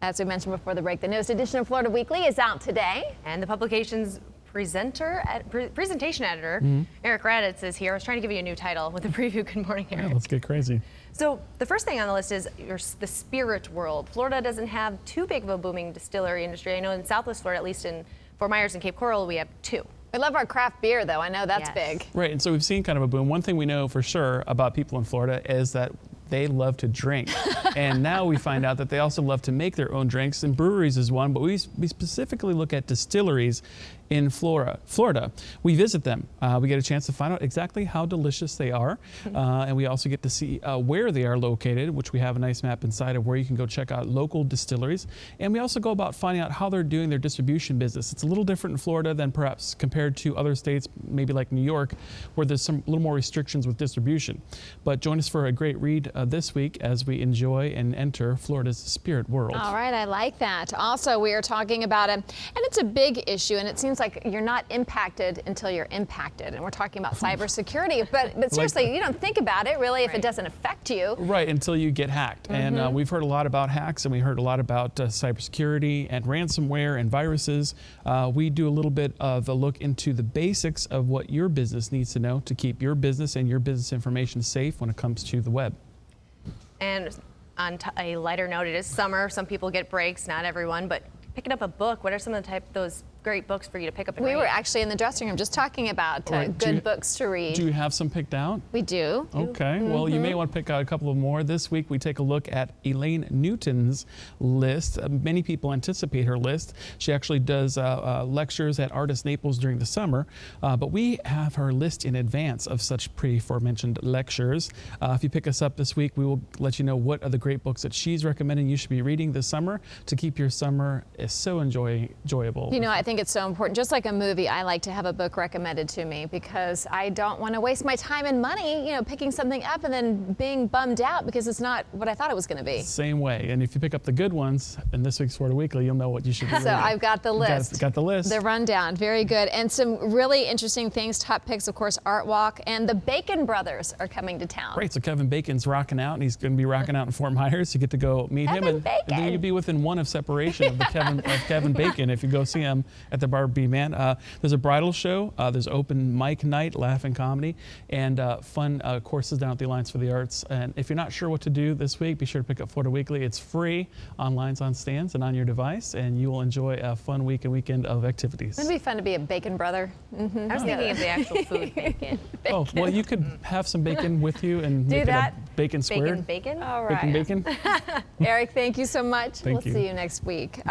As we mentioned before the break, the newest edition of Florida Weekly is out today. And the publication's presentation editor, Eric Raditz, is here. I was trying to give you a new title with the preview. Good morning, Eric. Yeah, let's get crazy. So the first thing on the list is the spirit world. Florida doesn't have too big of a booming distillery industry. I know in Southwest Florida, at least in Fort Myers and Cape Coral, we have two. We love our craft beer, though. I know that's Yes. big. Right, and so we've seen kind of a boom. One thing we know for sure about people in Florida is that they love to drink. And now we find out that they also love to make their own drinks, and breweries is one, but we specifically look at distilleries in Florida. We visit them. We get a chance to find out exactly how delicious they are, and we also get to see where they are located, which we have a nice map inside of where you can go check out local distilleries. And we also go about finding out how they're doing their distribution business. It's a little different in Florida than perhaps compared to other states, maybe like New York, where there's some little more restrictions with distribution. But join us for a great read this week as we enjoy and enter Florida's spirit world. All right, I like that. Also, we are talking about and it's a big issue, and it seems like you're not impacted until you're impacted. And we're talking about cybersecurity, but seriously, you don't think about it really if it doesn't affect you. Right, until you get hacked. And we've heard a lot about hacks, and we heard a lot about cybersecurity and ransomware and viruses. We do a little bit of a look into the basics of what your business needs to know to keep your business and your business information safe when it comes to the web. And on a lighter note, it is summer. Some people get breaks, not everyone, but picking up a book, what are some of those great books for you to pick up and read? We were actually in the dressing room just talking about Right. good books to read. Do you have some picked out? We do. Okay, well, you may want to pick out a couple of more. This week, we take a look at Elaine Newton's list. Many people anticipate her list. She actually does lectures at Artist Naples during the summer, but we have her list in advance of such pre-aforementioned lectures. If you pick us up this week, we will let you know what are the great books that she's recommending you should be reading this summer to keep your summer so enjoyable. You know, I think it's so important. Just like a movie, I like to have a book recommended to me because I don't want to waste my time and money, you know, picking something up and then being bummed out because it's not what I thought it was going to be. Same way. And if you pick up the good ones in this week's Florida Weekly, you'll know what you should be reading. So I've got the list. Got the list. The rundown. Very good. And some really interesting things. Top picks, of course, Art Walk. And the Bacon Brothers are coming to town. Great. So Kevin Bacon's rocking out, and he's going to be rocking out in Fort Myers. You get to go meet him. And then you'll be within one of separation of Kevin Bacon if you go see him at the Barbie Man. There's a bridal show. There's open mic night, laughing comedy, and fun courses down at the Alliance for the Arts. And if you're not sure what to do this week, be sure to pick up Florida Weekly. It's free online, on stands, and on your device, and you will enjoy a fun week and weekend of activities. It'd be fun to be a bacon brother. I was thinking of the actual food. Bacon. Oh, well, you could have some bacon with you and make it a bacon squared. Bacon? All right. Bacon. Eric, thank you so much. Thank you. We'll see you next week.